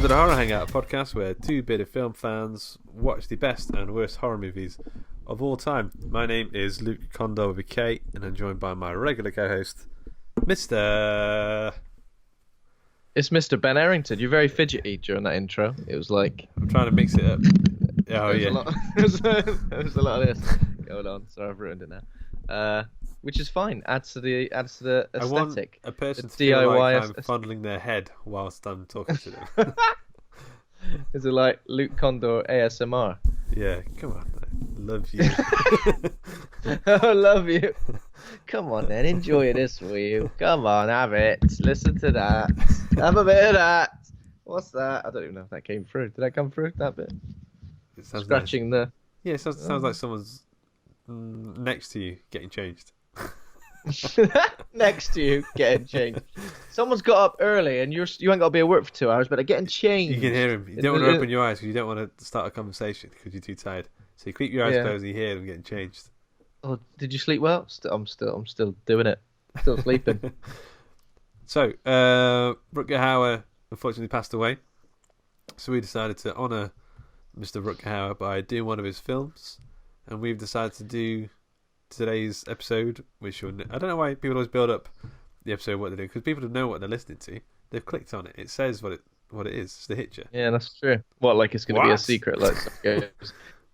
to the Horror Hangout, a podcast where two bearded film fans watch the best and worst horror movies of all time. My name is Luke Condor with a K, and I'm joined by my regular co-host, Mr. It's Mr. Ben Errington. You're very fidgety during that intro. It was like... I'm trying to mix it up. Oh, yeah. There was a lot of this going on. Sorry, I've ruined it now. Which is fine. Adds to the aesthetic. I want a person to DIY feel like I'm aesthetic. fondling their head whilst I'm talking to them. Is it like Luke Condor ASMR? Yeah, come on. I love you. I love you. Come on then, enjoy this, will you? Come on, have it. Listen to that. Have a bit of that. What's that? I don't even know if that came through. Did that come through? That bit? It sounds Scratching nice. Yeah, it sounds like someone's next to you getting changed. Next to you, getting changed. Someone's got up early and you ain't got to be at work for 2 hours, but they're getting changed. You can hear him. You don't want to open your eyes because you don't want to start a conversation because you're too tired. So you keep your eyes closed and you hear them getting changed. Oh, did you sleep well? I'm still doing it. Still sleeping. So, Rutger Hauer unfortunately passed away. So we decided to honour Mr. Rutger Hauer by doing one of his films. And we've decided to do today's episode, which I don't know why people always build up the episode what they do, because people know what they're listening to. They've clicked on it. It says what it is. It's the Hitcher. Yeah, that's true. What, like it's going to be a secret? Like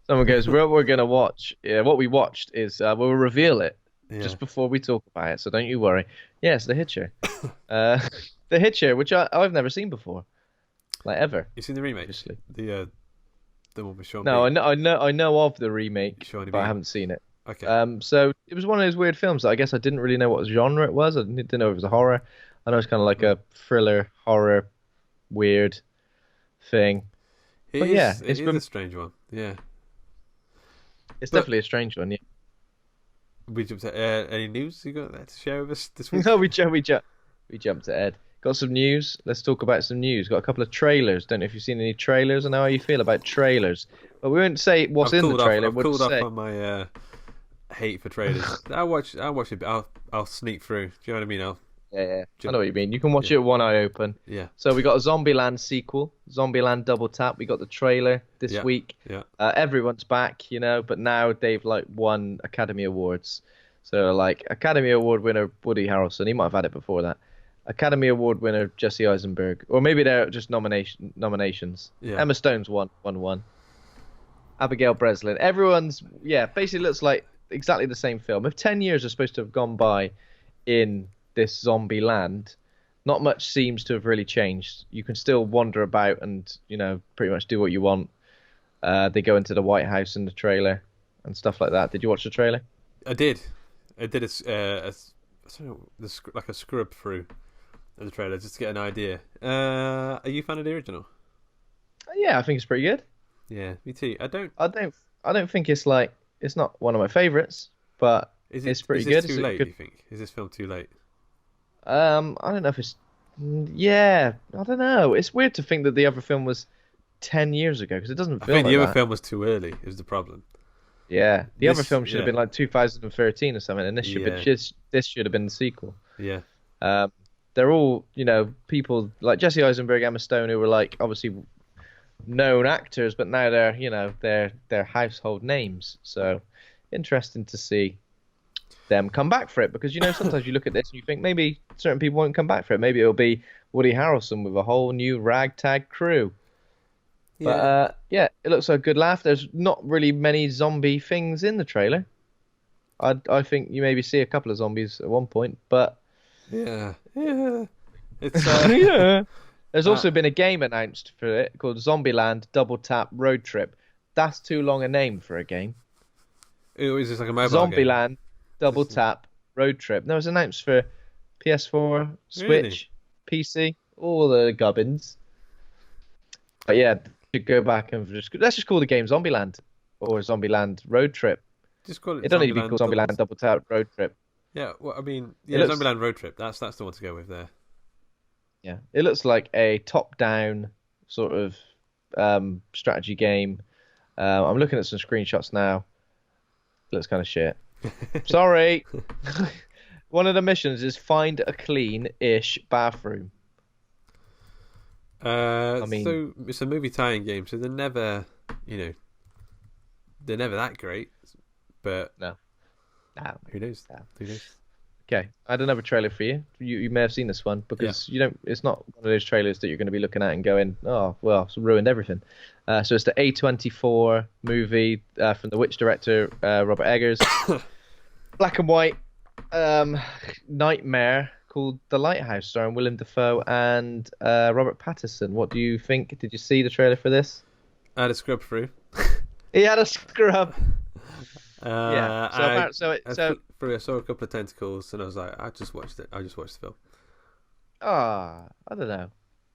someone goes, what we're going to watch? Yeah, what we watched is we'll reveal it just before we talk about it. So don't you worry. Yeah, it's the Hitcher. The Hitcher, which I've never seen before, like ever. You've seen the remake? Obviously. The one with Sean. No, I know of the remake, but I haven't seen it. Okay. So it was one of those weird films that I guess I didn't really know what genre it was. I didn't know it was a horror. I know it's kind of like a thriller, horror, weird thing. It's a strange one. Yeah. It's definitely a strange one. Yeah. We jumped to any news you got there to share with us this week? No, we jumped to Ed. Got some news. Let's talk about some news. Got a couple of trailers. Don't know if you've seen any trailers. I know how you feel about trailers, but we won't say what's in the trailer. I've cooled off on my hate for trailers. I'll watch it, but I'll sneak through. Do you know what I mean? Yeah. I know what you mean. You can watch it one eye open. Yeah. So we got a Zombieland sequel, Zombieland Double Tap. We got the trailer this week. Yeah. Everyone's back, but now they've won Academy Awards. So Academy Award winner Woody Harrelson, he might have had it before that. Academy Award winner Jesse Eisenberg, or maybe they're just nominations. Yeah. Emma Stone's won one. Abigail Breslin. Everyone's basically looks like exactly the same film. If 10 years are supposed to have gone by in this zombie land, not much seems to have really changed. You can still wander about and pretty much do what you want. They go into the White House in the trailer and stuff like that. Did you watch the trailer? I did a scrub through of the trailer just to get an idea. Are you a fan of the original? Yeah, I think it's pretty good. Yeah, me too. I don't think it's not one of my favorites, but it's pretty good. Is this too late? Do you think? Is this film too late? I don't know if it's. Yeah, I don't know. It's weird to think that the other film was 10 years ago because it doesn't feel. I think the other film was too early. Is the problem? Yeah, the other film should have been 2013 or something, and this should have been the sequel. Yeah. They're all people like Jesse Eisenberg, Emma Stone, who were obviously known actors, but now they're household names. So interesting to see them come back for it, because sometimes you look at this and you think maybe certain people won't come back for it. Maybe it'll be Woody Harrelson with a whole new ragtag crew. Yeah. But it looks like a good laugh. There's not really many zombie things in the trailer. I think you maybe see a couple of zombies at one point, but yeah. It's There's also been a game announced for it called Zombieland Double Tap Road Trip. That's too long a name for a game. Is this like a mobile Zombieland game? Double Tap Road Trip. No, it was announced for PS4, Switch, PC, all the gubbins. But yeah, to go back and let's just call the game Zombieland or Zombieland Road Trip. Just call it. It don't need to be called Zombieland Double Tap Road Trip. Yeah, well, I mean, Zombieland Road Trip. That's the one to go with there. Yeah, it looks like a top-down sort of strategy game. I'm looking at some screenshots now. It looks kind of shit. Sorry. One of the missions is find a clean-ish bathroom. I mean, so it's a movie tie-in game, so they're never, they're never that great. But no. who knows? Who knows? Okay, I had another trailer for you. You may have seen this one because you don't. It's not one of those trailers that you're going to be looking at and going, "Oh, well, it's ruined everything." So it's the A24 movie from the Witch director Robert Eggers, black and white nightmare called The Lighthouse, starring Willem Dafoe and Robert Pattinson. What do you think? Did you see the trailer for this? I had a scrub through. He had a scrub. I saw a couple of tentacles and I was like, I just watched it. I just watched the film. I don't know.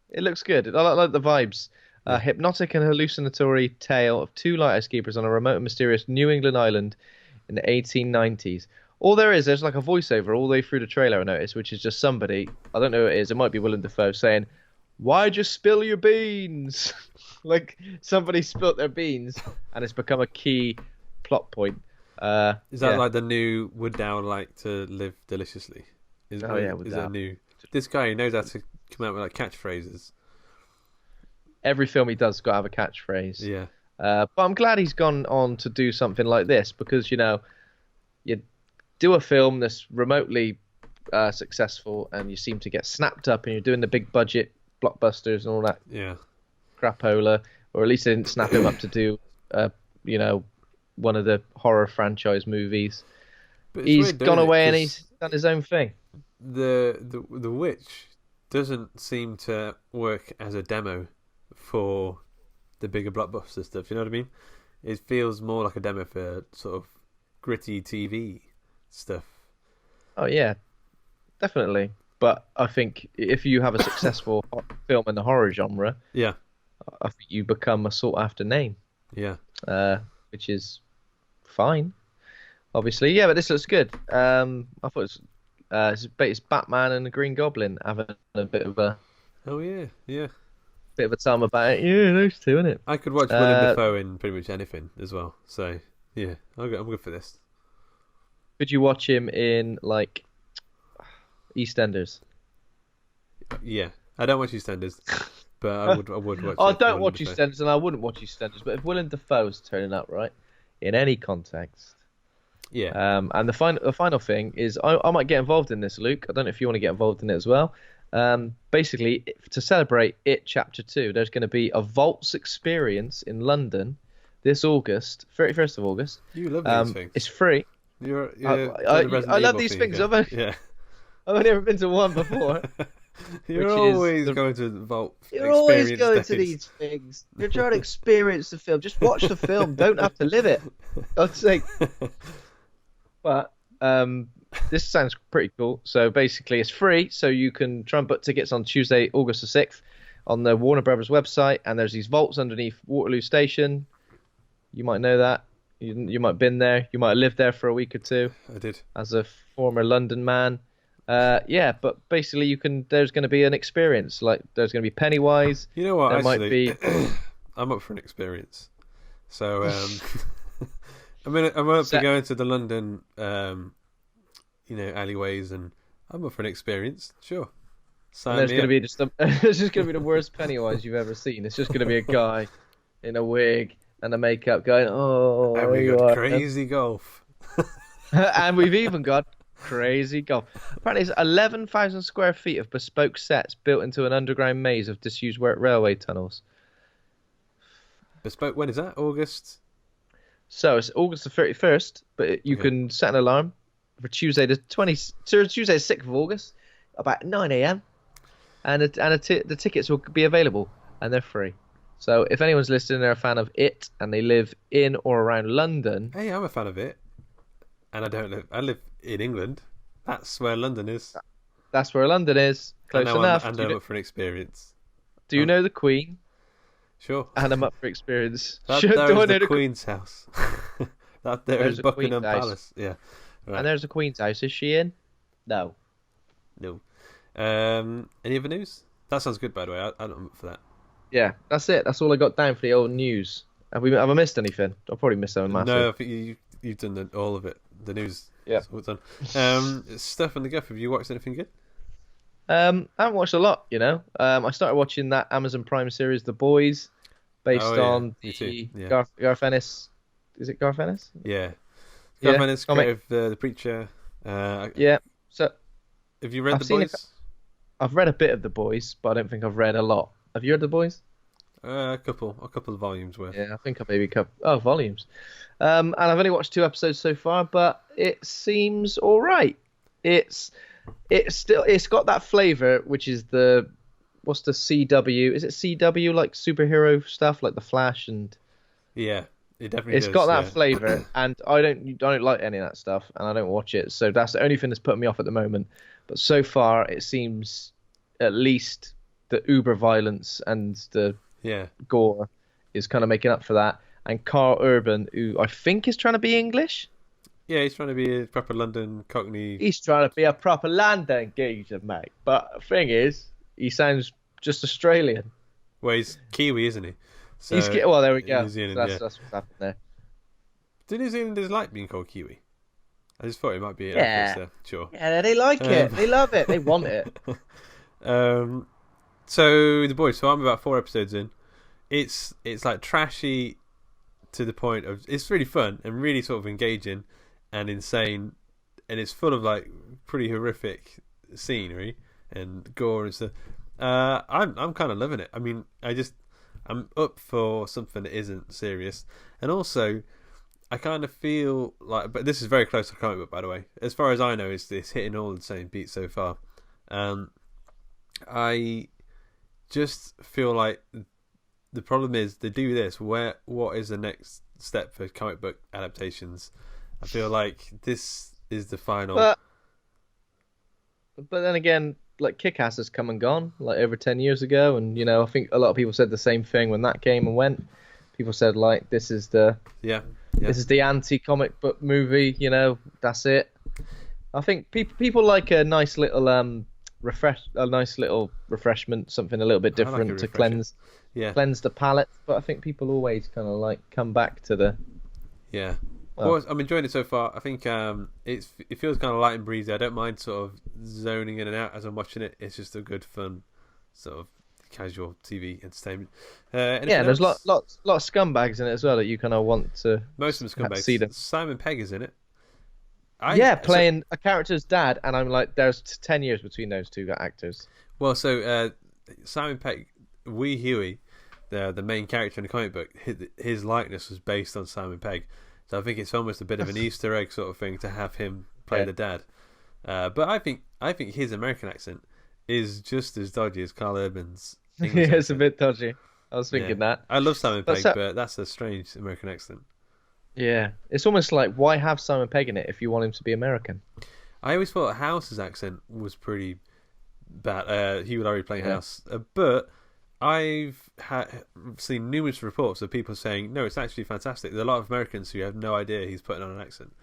It looks good. I like the vibes. Hypnotic and hallucinatory tale of two lighthouse keepers on a remote and mysterious New England island in the 1890s. All there's like a voiceover all the way through the trailer, I noticed, which is just somebody, I don't know who it is, it might be Willem Dafoe, saying, "Why'd you spill your beans?" Like somebody spilt their beans and it's become a key plot point. Is that like the new "would thou like to live deliciously"? Is that new? This guy, he knows how to come out with like catchphrases. Every film he does got to have a catchphrase. Yeah. But I'm glad he's gone on to do something like this because, you do a film that's remotely successful and you seem to get snapped up and you're doing the big budget blockbusters and all that crapola, or at least they didn't snap him up to do, one of the horror franchise movies. He's gone away and he's done his own thing. The Witch doesn't seem to work as a demo for the bigger blockbuster stuff. You know what I mean? It feels more like a demo for sort of gritty TV stuff. Oh yeah, definitely. But I think if you have a successful film in the horror genre, I think you become a sought after name. Yeah. Which is fine, obviously. Yeah, but this looks good. I thought it's Batman and the Green Goblin having a bit of a bit of a time about it. Yeah, those two, innit? I could watch Willem Dafoe in pretty much anything as well. So yeah, I'm good for this. Could you watch him in like EastEnders? Yeah, I don't watch EastEnders, but I would watch. I don't watch EastEnders, and I wouldn't watch EastEnders. But if Willem Dafoe's turning up, right, in any context, and the final thing is, I might get involved in this, Luke. I don't know if you want to get involved in it as well. Basically, to celebrate It Chapter 2, there's going to be a Vaults experience in London this August, 31st of August. You love these things. It's free. I love these things. I've only ever been to one before. You're always going to the Vault. You're always going to these things. You're trying to experience the film. Just watch the film. Don't have to live it. God's sake. But this sounds pretty cool. So basically, it's free. So you can try and book tickets on Tuesday, August the 6th, on the Warner Brothers website. And there's these vaults underneath Waterloo Station. You might know that. You might have been there. You might have lived there for a week or two. I did. As a former London man. But basically there's going to be an experience. Like there's going to be Pennywise. You know what? There actually, might be... I'm up for an experience. So I'm up for going to the London, alleyways, and I'm up for an experience. Sure. And there's going to be it's just going to be the worst Pennywise you've ever seen. It's just going to be a guy in a wig and a makeup going, "Oh, and we got crazy golf." And we've even got crazy golf. Apparently, it's 11,000 square feet of bespoke sets built into an underground maze of disused railway tunnels. Bespoke. When is that? August. So it's August the 31st, but you can set an alarm for Tuesday the 6th of August, about 9 a.m. And the tickets will be available, and they're free. So if anyone's listening, they're a fan of It, and they live in or around London. Hey, I'm a fan of It, and I live in England. That's where London is. That's where London is. Close enough. And I'm up for an experience. Do you know the Queen? Sure. And I'm up for experience. There is the Queen's house. There is Buckingham Palace. Yeah. Right. And there's the Queen's house. Is she in? No. Any other news? That sounds good, by the way. I'm up for that. Yeah, that's it. That's all I got down for the old news. Have I missed anything? I've probably missed something massive. No, I think you've done all of it. The news. Yeah. All done. Stuff on the Guff. Have you watched anything good? I haven't watched a lot, you know. I started watching that Amazon Prime series, The Boys, based Oh yeah, on me too. the Yeah, Garth Ennis. Is it Garth Ennis? yeah. Garth Yeah, Ennis, comic. creator of the Preacher. Yeah. So Have you read I've The seen Boys? I've read a bit of The Boys, but I don't think I've read a lot. Have you read The Boys? A couple of volumes worth. Yeah, I think I maybe volumes. And I've only watched 2 episodes so far, but it seems all right. It's it's got that flavor, which is what's the CW? Is it CW like superhero stuff like The Flash and Yeah, it definitely it's does. got that Yeah, flavor, and I don't like any of that stuff, and I don't watch it. So that's the only thing that's putting me off at the moment. But so far, it seems at least the uber violence and the yeah, gore is kind of making up for that. And Carl Urban, who I think is trying to be English, yeah. He's trying to be a proper London Cockney. he's trying to be a proper London geezer, mate. But the thing is, he sounds just Australian. Well, he's Kiwi, isn't he? So Well, there we go. New Zealand, That's yeah. what's happened there. Do New Zealanders like being called Kiwi? I just thought it might be an Yeah. reference there. Sure. Yeah, they like it. They love it. They want it. So The Boys. So I'm about 4 episodes in. It's like trashy to the point of it's really fun and really sort of engaging and insane, and it's full of like pretty horrific scenery and gore and stuff. I'm kind of loving it. I mean, I'm up for something that isn't serious, and also I kind of feel like, but this is very close to comic book, by the way. As far as I know, it's hitting all the same beats so far. I just feel like the problem is they do this. What is the next step for comic book adaptations? I feel like this is the final. But then again, like Kick-Ass has come and gone, like over 10 years ago, and you know, I think a lot of people said the same thing when that came and went. People said like this is the Yeah. this is the anti-comic book movie, you know, that's it. I think people like a nice little refreshment, something a little bit I like a different to refresher. Yeah. cleanse the palate. But I think people always kind of like come back to the Yeah. well, Well, I'm enjoying it so far. I think it feels kind of light and breezy. I don't mind sort of zoning in and out as I'm watching it. It's just a good, fun, sort of casual TV entertainment. yeah. There's lot of scumbags in it as well that you kind of want to Most of them scumbags. see them. Simon Pegg is in it. Playing a character's dad, and I'm like, there's 10 years between those two actors. Simon Pegg, Wee Huey, the main character in the comic book, his likeness was based on Simon Pegg. So I think it's almost a bit of an Easter egg sort of thing to have him play the dad. But I think his American accent is just as dodgy as Carl Urban's English Yeah, it's a accent. bit dodgy. I was thinking Yeah. that. I love Simon But Pegg, so- but that's a strange American accent. Yeah, it's almost like why have Simon Pegg in it if you want him to be American? I always thought House's accent was pretty bad. Hugh Laurie playing Yeah. House, but I've seen numerous reports of people saying no, it's actually fantastic. There are a lot of Americans who have no idea he's putting on an accent.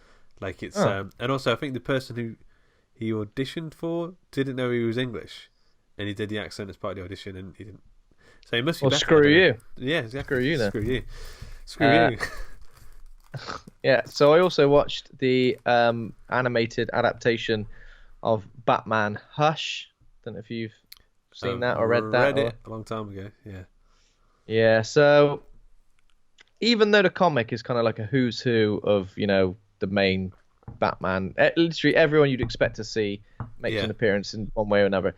Like it's and also I think the person who he auditioned for didn't know he was English, and he did the accent as part of the audition, and he didn't. So he must be Well, better. I screw don't know. you. Yeah, exactly. Screw you then. Screw you. Screw you. Yeah, so I also watched the animated adaptation of Batman Hush. Don't know if you've seen that or read that. Read it a long time ago. Yeah. Yeah, so even though the comic is kind of like a who's who of, you know, the main Batman, literally everyone you'd expect to see makes an appearance in one way or another.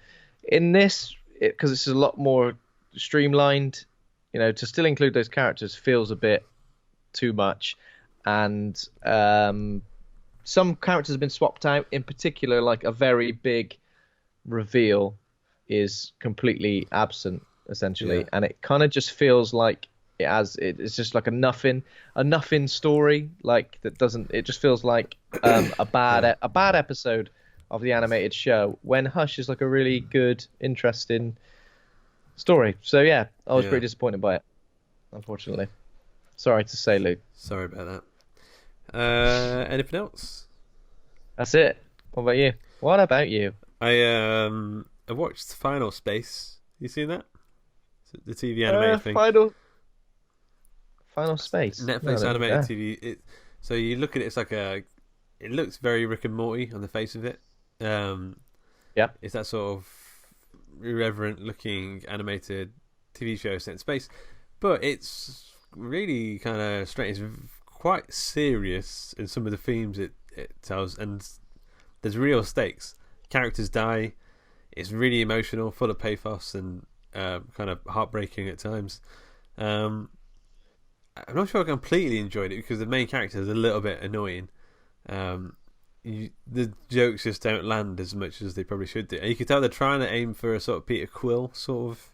In this, because it's a lot more streamlined, you know, to still include those characters feels a bit too much. And some characters have been swapped out. In particular, like a very big reveal is completely absent, essentially, and it kind of just feels like it's just like a nothing story, like that doesn't. It just feels like a bad episode of the animated show. When Hush is like a really good, interesting story. So yeah, I was pretty disappointed by it, unfortunately. Sorry to say, Luke. Sorry about that. Anything else? That's it. What about you? What about you? I watched Final Space. You seen that? The TV animated thing. Final Space. Netflix animated TV. So you look at it, it's like it looks very Rick and Morty on the face of it. Yeah. It's that sort of irreverent-looking animated TV show set in space, but it's really kind of strange. It's quite serious in some of the themes it tells, and there's real stakes. Characters die. It's really emotional, full of pathos, and kind of heartbreaking at times. I'm not sure I completely enjoyed it because the main character is a little bit annoying. The jokes just don't land as much as they probably should do. And you can tell they're trying to aim for a sort of Peter Quill sort of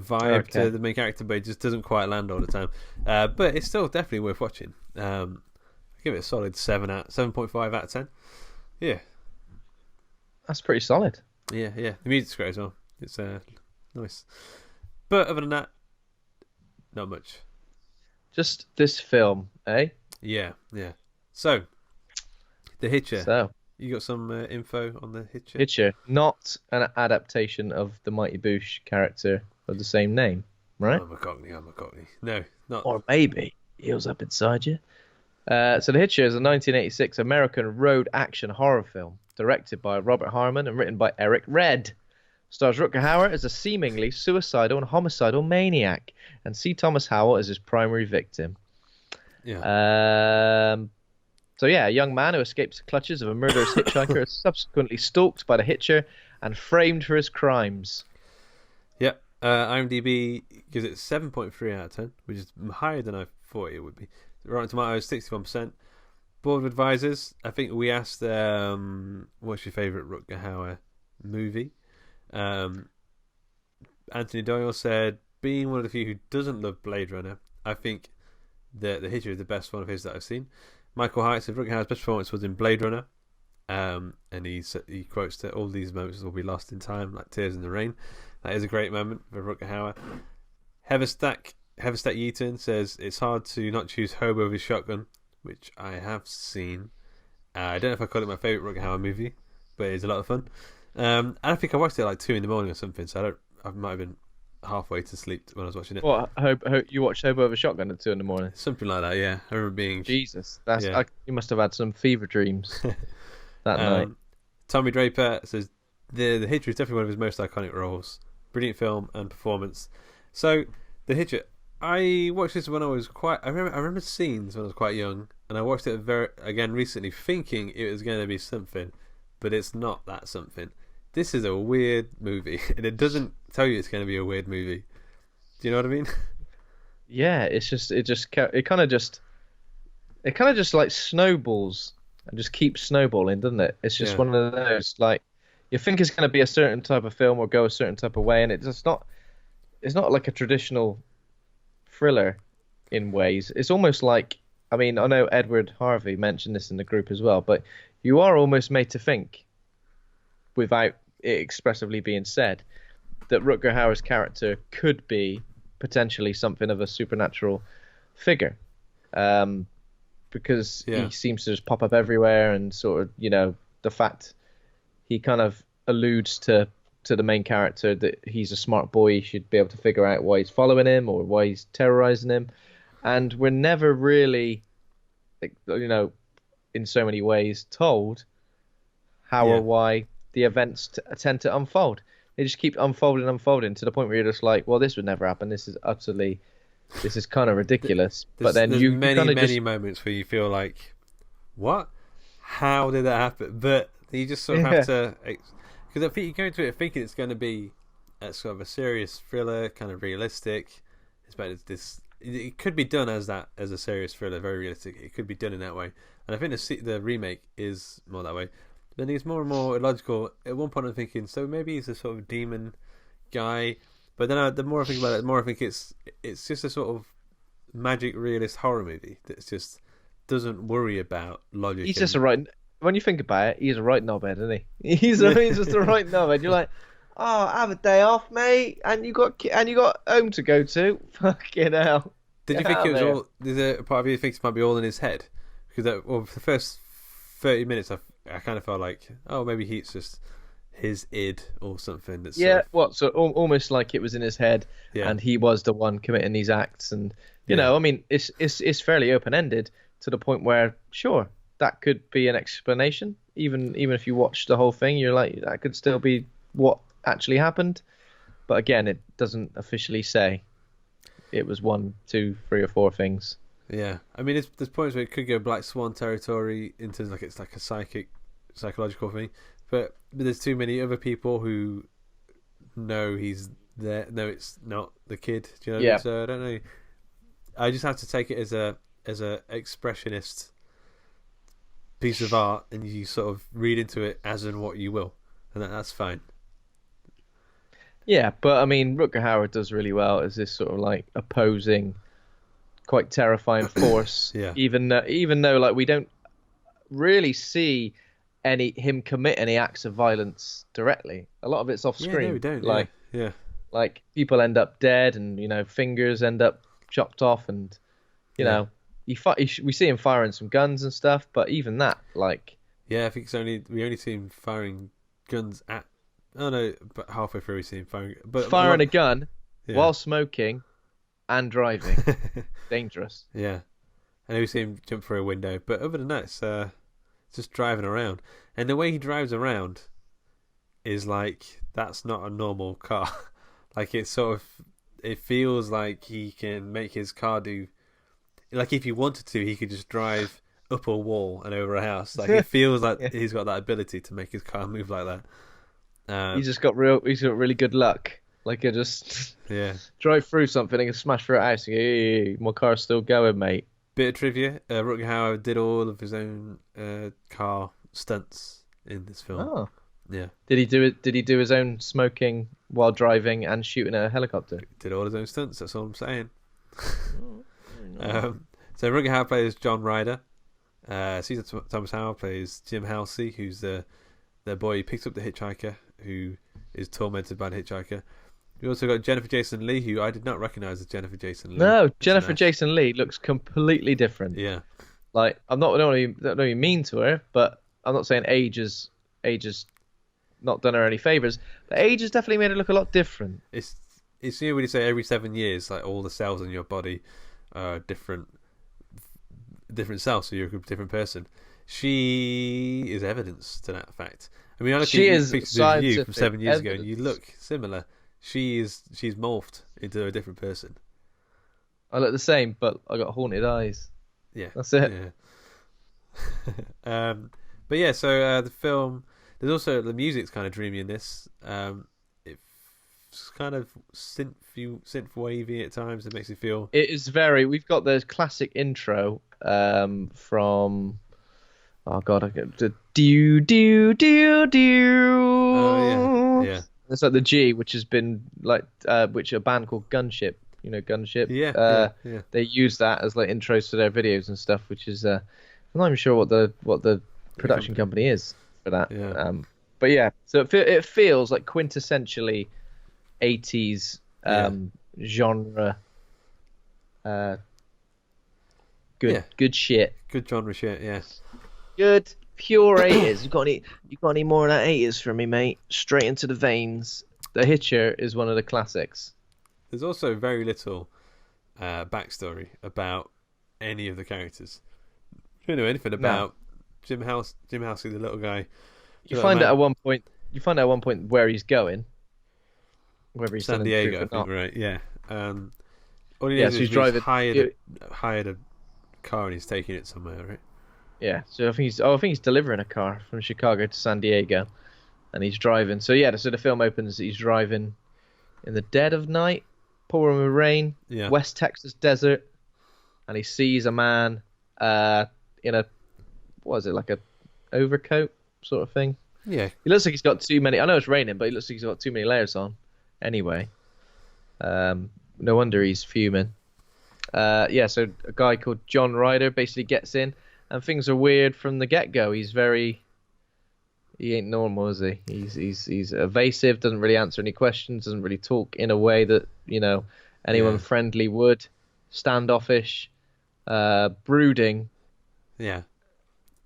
vibe to the main character, but it just doesn't quite land all the time. But it's still definitely worth watching. I give it a solid 7.5 out of 10. Yeah, That's pretty solid. yeah. The music's great as well. It's nice. But other than that, not much. Just this film, eh? Yeah. So, the Hitcher. So, You got some info on the Hitcher? Hitcher, not an adaptation of the Mighty Boosh character of the same name, right? I'm a Cockney. No, not. Or maybe heels up inside you. So The Hitcher is a 1986 American road action horror film directed by Robert Harmon and written by Eric Red. Stars Rutger Hauer as a seemingly suicidal and homicidal maniac, and C. Thomas Howell as his primary victim. Yeah. So yeah, a young man who escapes the clutches of a murderous hitchhiker is subsequently stalked by the Hitcher and framed for his crimes. Yep. IMDb gives it 7.3 out of 10, which is higher than I thought it would be. Rotten Tomatoes 61%. Board of Advisors, I think we asked what's your favourite Rutger Hauer movie. Anthony Doyle said, being one of the few who doesn't love Blade Runner, I think the Hitcher is the best one of his that I've seen. Michael Hyatt said Rutger Hauer's best performance was in Blade Runner, and he quotes that all these moments will be lost in time, like tears in the rain. That is a great moment for Rutger Hauer. Heatherstack Yeaton says it's hard to not choose Hobo with his shotgun, which I have seen. I don't know if I call it my favourite Rutger Hauer movie, but it's a lot of fun. And I think I watched it at like 2 a.m. or something, so I might have been halfway to sleep when I was watching it. What? You watched Hobo with a Shotgun at 2 a.m? Something like that, yeah. I remember being... Jesus, Yeah. You must have had some fever dreams that night. Tommy Draper says the Hitcher is definitely one of his most iconic roles. Brilliant film and performance. So, the Hitcher, I watched this when I was I remember scenes when I was quite young, and I watched it again recently thinking it was going to be something, but it's not that something. This is a weird movie, and it doesn't tell you it's going to be a weird movie. Do you know what I mean? Yeah, it kind of just like snowballs and just keeps snowballing, doesn't it? It's just one of those, like, you think it's going to be a certain type of film or go a certain type of way, and it's not like a traditional thriller in ways. It's almost like, I mean, I know Edward Harvey mentioned this in the group as well, but you are almost made to think, without it expressively being said, that Rutger Hauer's character could be potentially something of a supernatural figure, because he seems to just pop up everywhere, and sort of, the fact he kind of alludes to the main character that he's a smart boy, he should be able to figure out why he's following him or why he's terrorizing him, and we're never really, in so many ways told how or why the events tend to unfold. They just keep unfolding to the point where you're just like, well, this would never happen. This is kind of ridiculous. But then there's you many moments where you feel like, what? How did that happen? But you just sort of have to, because I think you go into it thinking it's going to be sort of a serious thriller, kind of realistic. It could be done as a serious thriller, very realistic. It could be done in that way, and I think the remake is more that way. Then he's more and more illogical. At one point I'm thinking, so maybe he's a sort of demon guy. But then the more I think about it, the more I think it's just a sort of magic realist horror movie that just doesn't worry about logic. He's just when you think about it, he's a right knobhead, isn't he? He's just a right knobhead. You're like, oh, have a day off, mate, and you got home to go to. Fucking hell. Did you think it was all? There's a part of you that thinks it might be all in his head? Because for the first 30 minutes, I kind of felt like, oh, maybe he's just his id or something. That's so almost like it was in his head, and he was the one committing these acts, and I mean, it's fairly open ended to the point where, sure, that could be an explanation. Even if you watch the whole thing, you're like, that could still be what actually happened. But again, it doesn't officially say it was 1, 2, 3, or 4 things. Yeah, I mean, there's points where it could go Black Swan territory in terms of like it's like a psychological thing, but there's too many other people who know he's there. No, it's not the kid. Do you know? Yeah. So I don't know. I just have to take it as a expressionist piece of art, and you sort of read into it as in what you will, and that's fine. Yeah, but I mean, Rutger Hauer does really well as this sort of like opposing, quite terrifying force. Yeah. Even though like we don't really see him commit any acts of violence directly. A lot of it's off screen. Yeah, no, we don't. Like, yeah. like people end up dead, and fingers end up chopped off, and know we see him firing some guns and stuff. But even that, like, yeah, I think we only see him firing guns at. Oh no, but halfway through we see him firing a gun while smoking and driving. Dangerous. Yeah, and we see him jump through a window. But other than that, it's just driving around, and the way he drives around is like that's not a normal car. Like it feels like he can make his car do. Like if he wanted to, he could just drive up a wall and over a house. Like it feels like he's got that ability to make his car move like that. He's got really good luck. Like I just drive through something and smash through a house. And go, hey, my car's still going, mate. Bit of trivia: Rutger Hauer did all of his own car stunts in this film. Oh, yeah. Did he do it? Did he do his own smoking while driving and shooting a helicopter? Did all his own stunts. That's all I'm saying. So Rutger Hauer plays John Ryder. Cesar Thomas Howell plays Jim Halsey, who's the boy who picks up the hitchhiker, who is tormented by the hitchhiker. We also got Jennifer Jason Leigh, who I did not recognise as Jennifer Jason Leigh. No, Jennifer Jason Leigh looks completely different. Yeah. Like I don't want to be mean to her, but I'm not saying age has not done her any favours. But age has definitely made her look a lot different. It's when you say every 7 years, like all the cells in your body are different cells, so you're a different person. She is evidence to that fact. I mean, I look at pictures of you from 7 years ago, and you look similar. She's morphed into a different person. I look the same, but I got haunted eyes. Yeah, that's it. Yeah. But yeah, so the film. There's also the music's kind of dreamy in this. It's kind of synth wavy at times. It makes you feel. It is very. We've got the classic intro from. Oh God, I get the do. Oh yeah. It's like the G, which has been like which a band called Gunship. You know Gunship. Yeah. They use that as like intros to their videos and stuff, which is I'm not even sure what the production company is for that. Yeah. But yeah, so it feels like quintessentially 80s genre. Good shit. Good genre shit. Yeah. Good pure 80s. You got any more of that 80s for me, mate? Straight into the veins. The Hitcher is one of the classics. There's also very little backstory about any of the characters. You don't know anything about Jim Halsey, the little guy. You find out at one point where he's going. Whether he's San Diego, I think, right? Yeah. All he knows is he's hired a car and he's taking it somewhere, right? Yeah. So I think he's delivering a car from Chicago to San Diego, and he's driving. So yeah. So the film opens. He's driving in the dead of night, pouring with rain, West Texas desert, and he sees a man in a like a overcoat sort of thing. Yeah. He looks like he's got too many. I know it's raining, but he looks like he's got too many layers on. Anyway, no wonder he's fuming. So a guy called John Ryder basically gets in, and things are weird from the get-go. He ain't normal, is he? He's evasive, doesn't really answer any questions, doesn't really talk in a way that anyone friendly would. Standoffish, brooding. Yeah.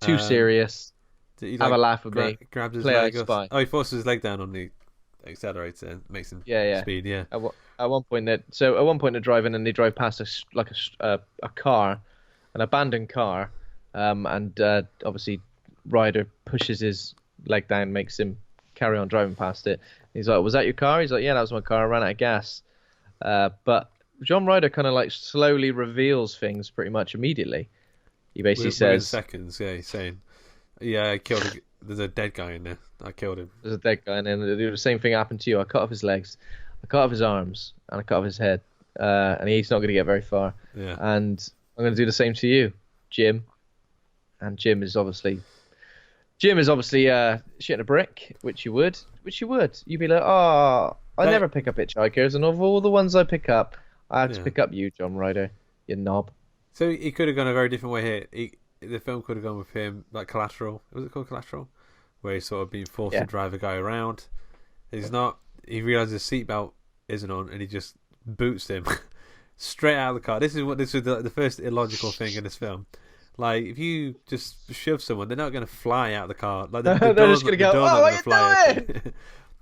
Too serious. Have a laugh with me. Grabs his Play leg. spy. Oh, he forces his leg down on the accelerator and makes him speed. Yeah. At one point they're driving and they drive past a car, an abandoned car, and obviously Ryder pushes his leg down, makes him carry on driving past it, He's like, was that your car? He's like, yeah, that was my car. I ran out of gas. But John Ryder kind of like slowly reveals things pretty much immediately. He basically Within says, seconds, yeah, he's saying, yeah, I killed there's a dead guy in there. I killed him. there's a dead guy, and then the same thing happened to you. I cut off his legs, I cut off his arms, and I cut off his head. And he's not going to get very far. Yeah. And I'm going to do the same to you, Jim. And Jim is obviously shitting a brick, which you would. You'd be like, oh, I never pick up hitchhikers, and of all the ones I pick up, I have to pick up you, John Ryder, you knob. So he could have gone a very different way here. The film could have gone with him, like Collateral. Was it called Collateral? Where he's sort of being forced to drive a guy around. He's not. He realizes his seatbelt isn't on, and he just boots him straight out of the car. This is the first illogical thing in this film. Like, if you just shove someone, they're not going to fly out of the car. Like they're just going to go, oh, what are you doing?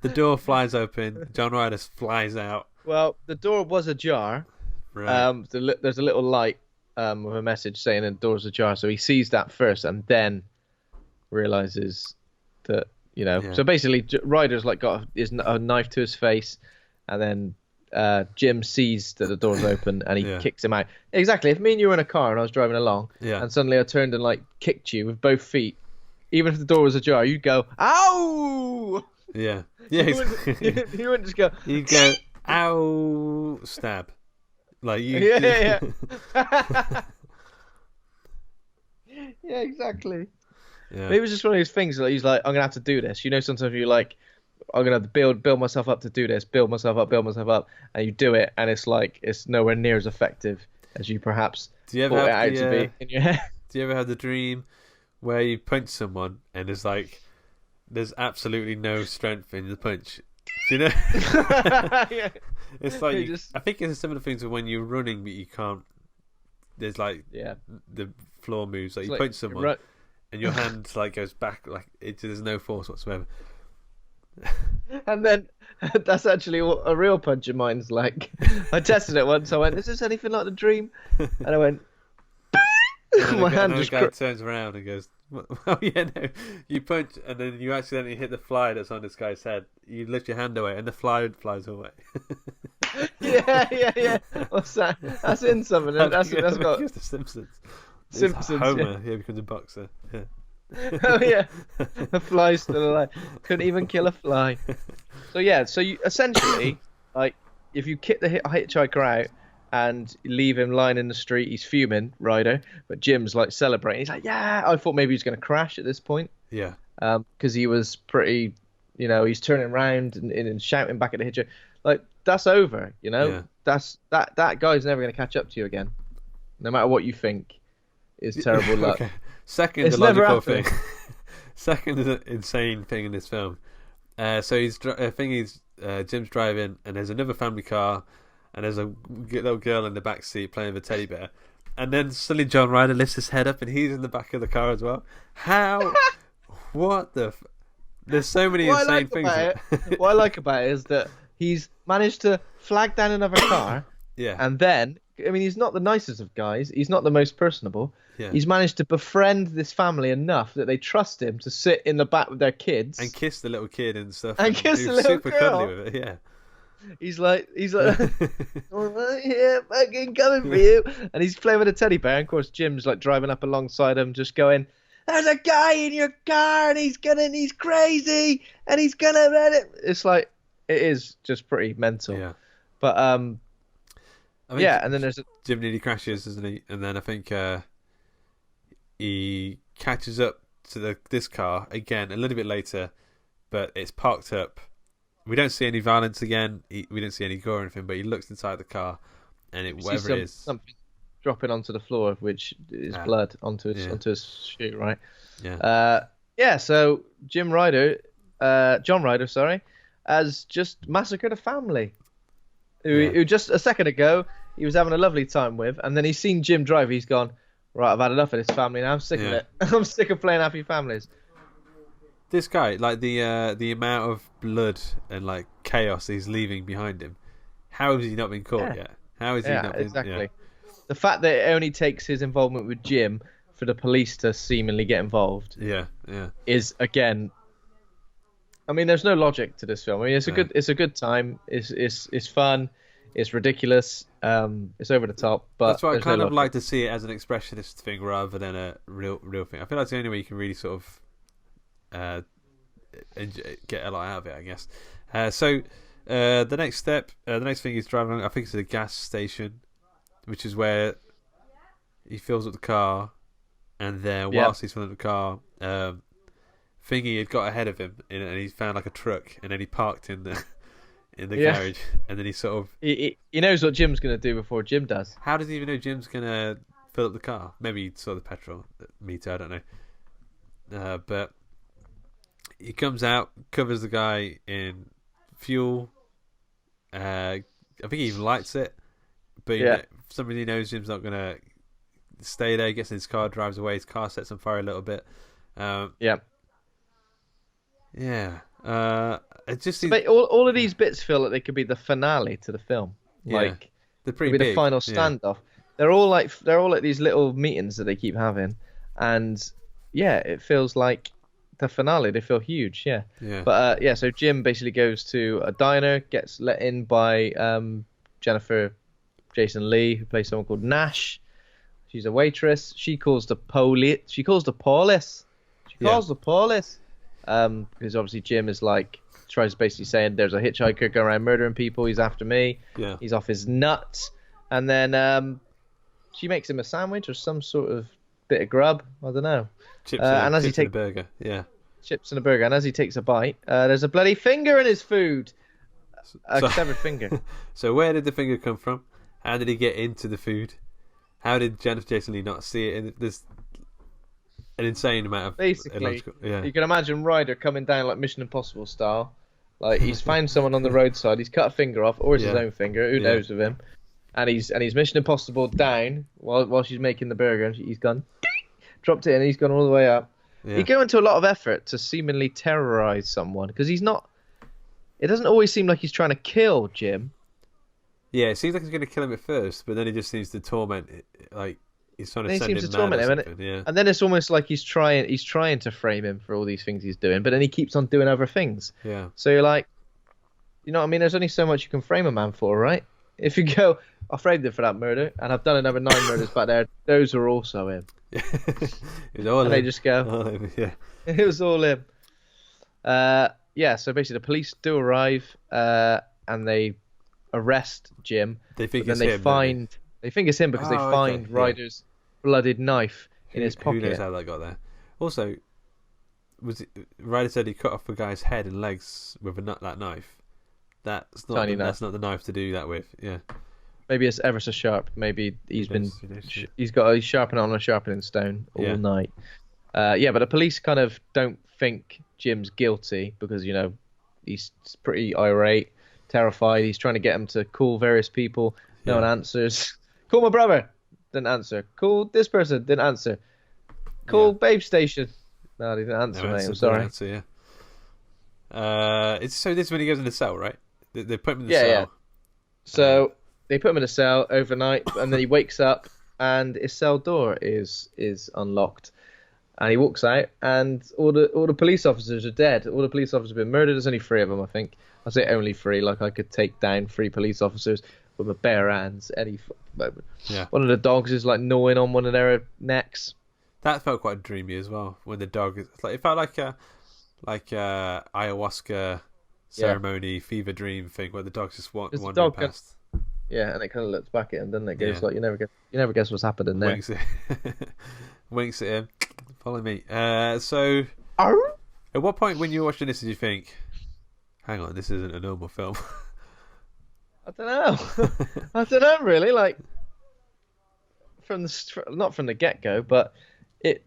The door flies open. John Ryder flies out. Well, the door was ajar. Right. There's a little light with a message saying the door's ajar. So he sees that first and then realizes that, you know. Yeah. So basically, Ryder's like got a knife to his face, and then Jim sees that the door's open and he kicks him out. Exactly. If me and you were in a car and I was driving along and suddenly I turned and like kicked you with both feet, even if the door was ajar, you'd go, ow! Yeah. Yeah. You wouldn't just go. You go, ow, stab. Like you. Yeah. Yeah, exactly. Yeah. It was just one of those things that he's like, I'm gonna have to do this. You know, sometimes you're like, I'm gonna have to build myself up to do this, build myself up, and you do it, and it's like it's nowhere near as effective as you perhaps thought it out to be in your head. Do you ever have the dream where you punch someone and it's like there's absolutely no strength in the punch? Do you know? Yeah. It's like I think it's a similar thing to when you're running, but you can't. There's like the floor moves. Like you punch someone, and your hand like goes back, like there's no force whatsoever. And then that's actually what a real punch of mine's like. I tested it once. I went, "Is this anything like the dream?" And I went, my hand just. Guy turns around and goes, "Oh yeah, no." You punch, and then you accidentally hit the fly that's on this guy's head. You lift your hand away, and the fly flies away. Yeah. What's that? That's in something. That's got the Simpsons. Simpsons. Homer, he becomes a boxer. Yeah. Oh yeah, the fly's still alive. Couldn't even kill a fly. So you essentially, like, if you kick the hitchhiker out and leave him lying in the street, he's fuming, Ryder. But Jim's like celebrating. He's like, yeah. I thought maybe he was going to crash at this point. Yeah. Because he was pretty, you know, he's turning around and shouting back at the hitcher. Like, that's over, you know. Yeah. That guy's never going to catch up to you again, no matter what you think is terrible luck. Okay. Second illogical thing. Second is an insane thing in this film. So Jim's driving, and there's another family car, and there's a little girl in the back seat playing with a teddy bear, and then suddenly John Ryder lifts his head up, and he's in the back of the car as well. How? What the? There's so many insane things. What I like about it is that he's managed to flag down another car. Yeah. And then, I mean, he's not the nicest of guys. He's not the most personable. Yeah. He's managed to befriend this family enough that they trust him to sit in the back with their kids and kiss the little kid and stuff. And kiss the little super girl. Cuddly with it. Yeah. He's like, oh, yeah, fucking coming for you. And he's playing with a teddy bear. And of course, Jim's like driving up alongside him, just going, "There's a guy in your car, and he's crazy, and he's gonna run it." It's like, it is just pretty mental. Yeah. But and then there's Jim nearly crashes, doesn't he? And then I think he catches up to this car again a little bit later, but it's parked up. We don't see any violence again. We don't see any gore or anything, but he looks inside the car, and whatever it is, something dropping onto the floor, which is blood onto his shoe, right? Yeah. So John Ryder, has just massacred a family who just a second ago he was having a lovely time with, and then he's seen Jim drive. He's gone, right, I've had enough of this family now. I'm sick of it. I'm sick of playing happy families. This guy, like the amount of blood and like chaos he's leaving behind him. How has he not been caught yet? How has he not been? Exactly. Yeah. The fact that it only takes his involvement with Jim for the police to seemingly get involved. Yeah. Is again I mean, there's no logic to this film. I mean, it's a good time. It's fun. It's ridiculous. It's over the top. But that's why I there's kind no of logic. like to see it as an expressionist thing rather than a real thing. I feel like it's the only way you can really sort of get a lot out of it, I guess. So the next step, the next thing is driving along. I think it's a gas station, which is where he fills up the car, and then whilst he's filling up the car, Thingy had got ahead of him, and he found like a truck, and then he parked in the garage, and then he sort of he knows what Jim's gonna do before Jim does. How does he even know Jim's gonna fill up the car? Maybe he saw the petrol meter. I don't know. But he comes out, covers the guy in fuel. I think he even lights it, but for some reason he knows Jim's not gonna stay there. He gets in his car, drives away. His car sets on fire a little bit. It just seems... all of these bits feel like they could be the finale to the film. Like they're pretty big. The final standoff. They're all like these little meetings that they keep having, and it feels like the finale. They feel huge. But so Jim basically goes to a diner, gets let in by Jennifer Jason Leigh, who plays someone called Nash. She's a waitress. She calls the police. Because obviously Jim is like tries basically saying there's a hitchhiker going around murdering people. He's after me. He's off his nuts. And then she makes him a sandwich or some sort of bit of grub. I don't know. Chips and a burger. Chips and a burger. And as he takes a bite, there's a bloody finger in his food. A severed finger. So where did the finger come from? How did he get into the food? How did Jennifer Jason Leigh not see it? There's an insane amount of basically. You can imagine Ryder coming down like Mission Impossible style. Like he's found someone on the roadside. He's cut a finger off, or it's his own finger. Who knows with him? And he's Mission Impossible down while she's making the burger, and he's gone, dropped it in, and he's gone all the way up. He go into a lot of effort to seemingly terrorize someone because he's not. It doesn't always seem like he's trying to kill Jim. Yeah, it seems like he's going to kill him at first, but then he just seems to torment. Like he's trying to send him mad. And then it's almost like he's trying to frame him for all these things he's doing, but then he keeps on doing other things. So you're like, you know what I mean? There's only so much you can frame a man for, right? If you go, I framed him for that murder, and I've done another 9 murders back there. Those are also him. It was all him. They just go, it was all him. So basically the police do arrive, and they arrest Jim. They think it's him. They think it's him because they find Ryder's blooded knife in his pocket. Who knows how that got there? Also, Ryder said he cut off a guy's head and legs with that knife. That's not the knife to do that with. Maybe it's ever so sharp. Maybe he's sharpening on a sharpening stone all night. But the police kind of don't think Jim's guilty because he's pretty irate, terrified. He's trying to get him to call various people. No one answers. Call my brother. Didn't answer. Call this person. Didn't answer. Call Babe Station. No, they didn't answer, mate. I'm sorry. So this is when he goes in the cell, right? They put him in the cell. Yeah. So they put him in a cell overnight, and then he wakes up, and his cell door is unlocked, and he walks out, and all the police officers are dead. All the police officers have been murdered. There's only 3 of them, I think. I say only 3, like I could take down 3 police officers with my bare hands any moment. One of the dogs is like gnawing on one of their necks. That felt quite dreamy as well. When the dog is like, it felt like a ayahuasca ceremony fever dream thing where the dog's just wandering past. And it kind of looks back at him, doesn't it? Goes like you never guess what's happening there. Winks at him. Follow me. So at what point when you were watching this did you think, hang on, this isn't a normal film? I don't know. I don't know really. Like not from the get go, but I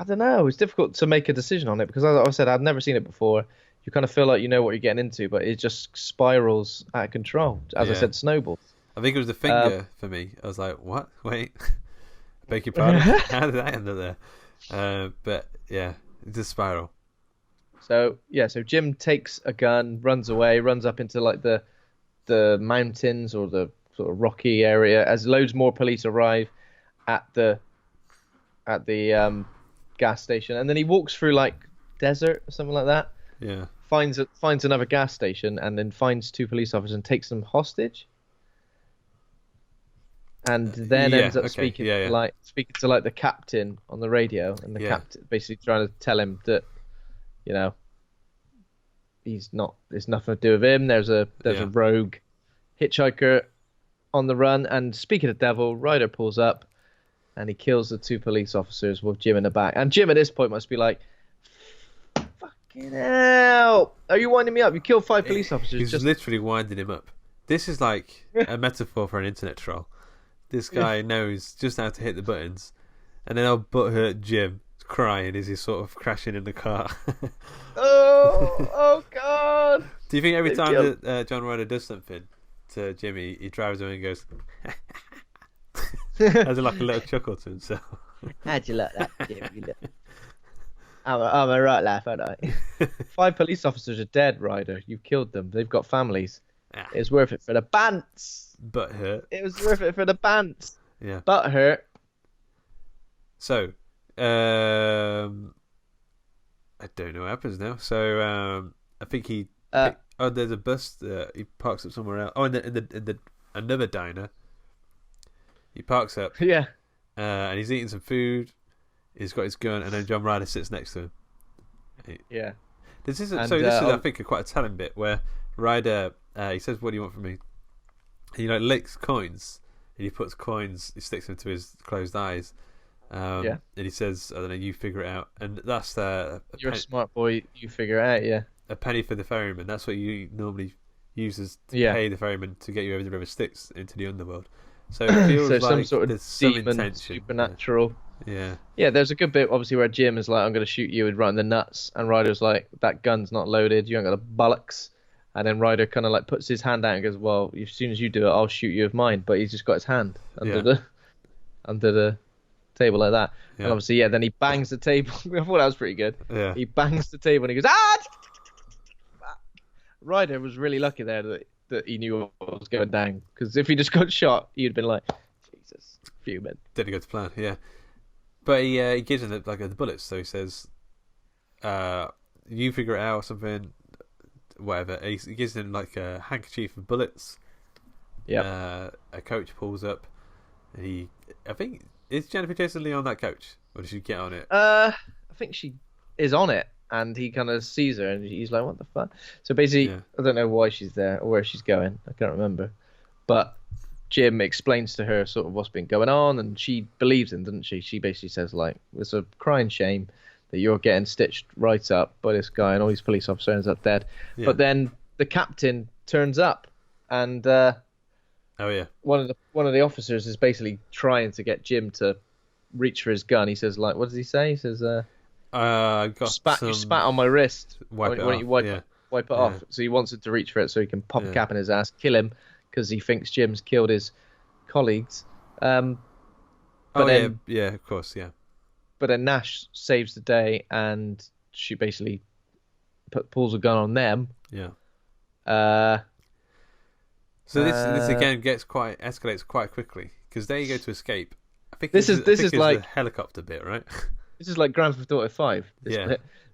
don't know. It's difficult to make a decision on it because, as I said, I've never seen it before. You kind of feel like you know what you're getting into, but it just spirals out of control. As I said, snowballs. I think it was the finger for me. I was like, what? Wait. Beg your pardon? How did that end up there? But yeah, it's a spiral. So Jim takes a gun, runs away, runs up into like the mountains or the sort of rocky area as loads more police arrive at the gas station, and then he walks through like desert or something like that. finds another gas station and then finds 2 police officers and takes them hostage. And then ends up speaking to like the captain on the radio, and the captain basically trying to tell him that, you know, it's nothing to do with him. There's a rogue hitchhiker on the run, and speaking of devil, Ryder pulls up and he kills the 2 police officers with Jim in the back. And Jim at this point must be like, fucking hell, are you winding me up? You killed 5 police officers. He's literally winding him up. This is like a metaphor for an internet troll. This guy knows just how to hit the buttons, and then old butthurt Jim crying as he's sort of crashing in the car. oh God! Do you think every time that John Ryder does something to Jimmy, he drives away and goes, has like a little chuckle to himself? How'd you like that, Jimmy? I'm a right laugh, aren't I? 5 police officers are dead, Ryder. You've killed them. They've got families. It's worth it for the bants. Butthurt. It was worth it for the bants. Yeah. Butthurt. So, I don't know what happens now. So, I think there's a bus. He parks up somewhere else. Oh, in the another diner. He parks up. Yeah. And he's eating some food. He's got his gun, and then John Ryder sits next to him. Yeah. This is I think quite a telling bit where Ryder he says, "What do you want from me?" And he like licks coins, and he puts coins. He sticks them to his closed eyes. And he says, "I don't know, you figure it out." And that's you're a smart boy. You figure it out. Yeah. A penny for the ferryman. That's what you normally uses to pay the ferryman to get you over the river Styx into the underworld. So it feels like some sort of there's some demon, intention. Supernatural. Yeah. Yeah, there's a good bit obviously where Jim is like, "I'm going to shoot you," and right in the nuts, and Ryder's like, "That gun's not loaded. You ain't got the bollocks." And then Ryder kind of like puts his hand out and goes, "Well, as soon as you do it, I'll shoot you with mine." But he's just got his hand under the table like that. Yeah. And obviously, then he bangs the table. I thought that was pretty good. Yeah. He bangs the table and he goes, "Ah!" Ryder was really lucky there that he knew what was going down, because if he just got shot, he'd been like, "Jesus, fuming." Didn't go to plan, yeah. But he gives him the bullets. So he says, "You figure it out," or something. Whatever. He gives him like a handkerchief of bullets. Yeah. A coach pulls up, and I think, is Jennifer Jason Leigh on that coach, or does she get on it? I think she is on it, and he kind of sees her, and he's like, "What the fuck?" So basically, I don't know why she's there or where she's going. I can't remember, but Jim explains to her sort of what's been going on, and she believes him, doesn't she? She basically says like, "It's a crying shame that you're getting stitched right up by this guy, and all these police officers ends up dead." Yeah. But then the captain turns up, and one of the officers is basically trying to get Jim to reach for his gun. He says like, what does he say? He says, you spat on my wrist. Wipe it off. So he wants him to reach for it so he can pop a cap in his ass, kill him, because he thinks Jim's killed his colleagues. Of course, yeah. But then Nash saves the day, and she basically pulls a gun on them. Yeah. So this again escalates quite quickly, because they go to escape. I think this is like the helicopter bit, right? This is like Grand Theft Auto 5. This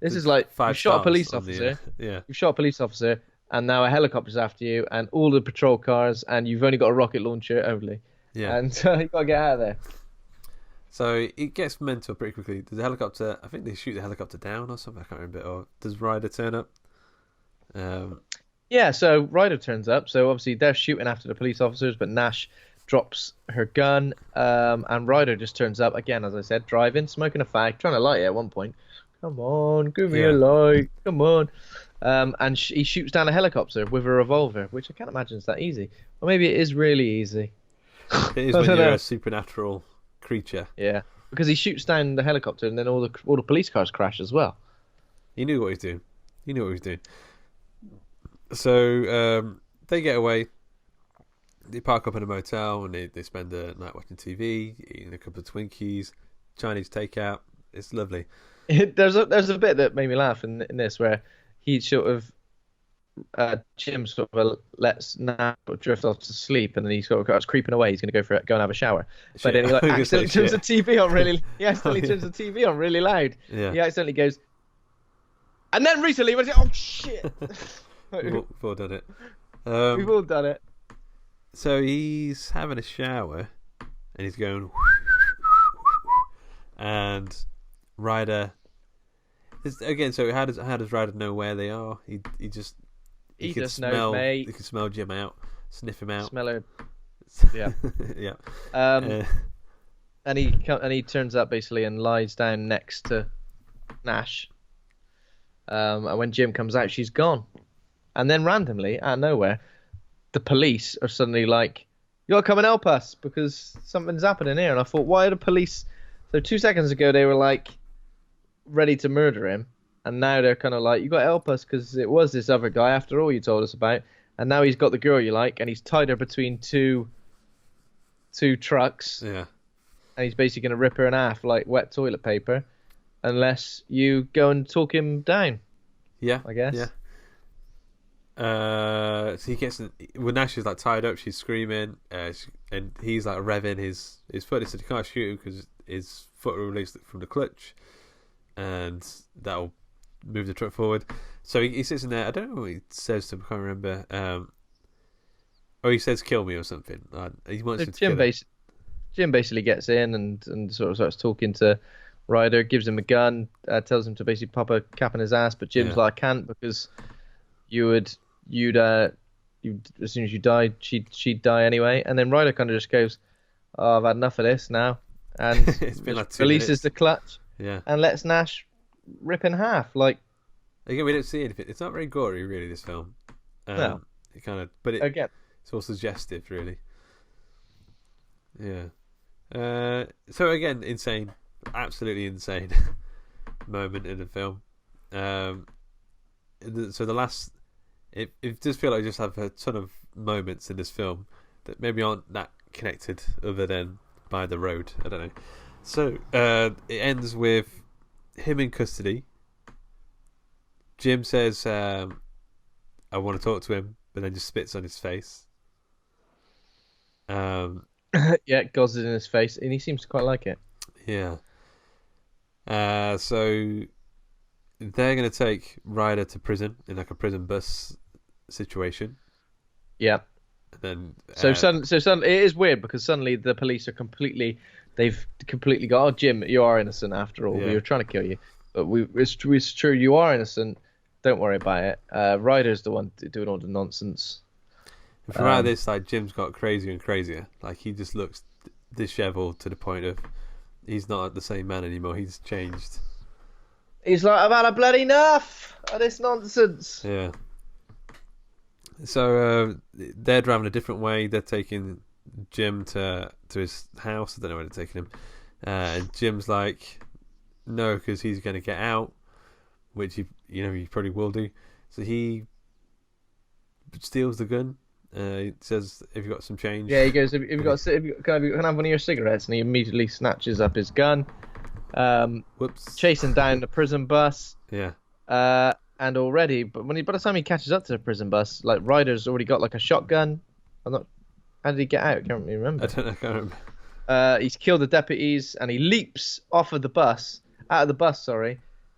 is like you've shot a police officer. You've shot a police officer, and now a helicopter's after you, and all the patrol cars, and you've only got a rocket launcher only. Yeah. And you got to get out of there. So it gets mental pretty quickly. Does the helicopter? I think they shoot the helicopter down or something. I can't remember. Or does Ryder turn up? So Ryder turns up. So obviously they're shooting after the police officers, but Nash drops her gun, and Ryder just turns up again, as I said, driving, smoking a fag, trying to light it at one point. Come on, give me a light. Come on. And he shoots down a helicopter with a revolver, which I can't imagine is that easy. Or maybe it is really easy. It is when you're a supernatural creature. Yeah, because he shoots down the helicopter, and then all the police cars crash as well. He knew what he was doing. So they get away. They park up in a motel, and they spend the night watching TV, eating a couple of Twinkies, Chinese takeout. It's lovely. There's a bit that made me laugh in this where he sort of Jim sort of lets Nap drift off to sleep, and then he sort of starts creeping away. He's going to go and have a shower, but then he accidentally turns the TV on really. He accidentally turns the TV on really loud. Yeah. He accidentally goes, And then recently, when oh shit, We've all done it. we've all done it. So he's having a shower, and he's going, and Ryder. Again, so how does Ryder know where they are? He just Knows, smell. mate. He can smell Jim out, sniff him out. Smell her. Yeah. Yeah. And he turns up basically and lies down next to Nash. And when Jim comes out, she's gone. And then randomly, out of nowhere, the police are suddenly like, "You gotta come and help us because something's happening here." And I thought, why are the police? So 2 seconds ago they were like ready to murder him, and now they're kind of like, "You gotta help us because it was this other guy after all you told us about." And now he's got the girl you like, and he's tied her between two trucks. Yeah. And he's basically going to rip her in half like wet toilet paper, unless you go and talk him down. Yeah, I guess. Yeah. So he gets when Nash is like tied up, she's screaming, and he's like revving his foot. He said he can't shoot him because his foot will release from the clutch, and that'll move the truck forward. So he sits in there. I don't know what he says to him. I can't remember. He says "kill me" or something. He wants to kill him. Jim basically gets in and sort of starts talking to Ryder, gives him a gun, tells him to basically pop a cap in his ass, but Jim's like, "I can't because you'd as soon as you died, she'd die anyway." And then Ryder kind of just goes, "Oh, I've had enough of this now," and it's been like 2 releases minutes. the clutch, and lets Nash rip in half. Like again, we don't see anything. It's not very gory, really. This film, no. It kind of, but again, it's all suggestive, really. Yeah. So again, insane, absolutely insane moment in the film. So the last, it does feel like you just have a ton of moments in this film that maybe aren't that connected, other than by the road. I don't know. So it ends with him in custody. Jim says, "I want to talk to him," but then just spits on his face. Yeah, Goz is in his face, and he seems to quite like it. Yeah. So they're going to take Ryder to prison in like a prison bus situation. Yeah. And then so suddenly it is weird because suddenly the police are they've completely got, "Oh, Jim, you are innocent after all. We were trying to kill you, but it's true, you are innocent. Don't worry about it." Ryder's the one doing all the nonsense. And throughout this, like, Jim's got crazier and crazier. Like, he just looks disheveled to the point of he's not the same man anymore. He's changed. He's like, "I've had a bloody enough of this nonsense." Yeah. So they're driving a different way. They're taking Jim to his house. I don't know where they're taking him. And Jim's like, no, because he's going to get out, which he probably will do. So he steals the gun. He says, "Have you got some change?" Yeah, he goes, "Can I have one of your cigarettes?" And he immediately snatches up his gun. Whoops. Chasing down the prison bus. Yeah. And already, but by the time he catches up to the prison bus, like, Ryder's already got like a shotgun. How did he get out? I can't really remember. I don't know. I can't remember. He's killed the deputies and he leaps out of the bus,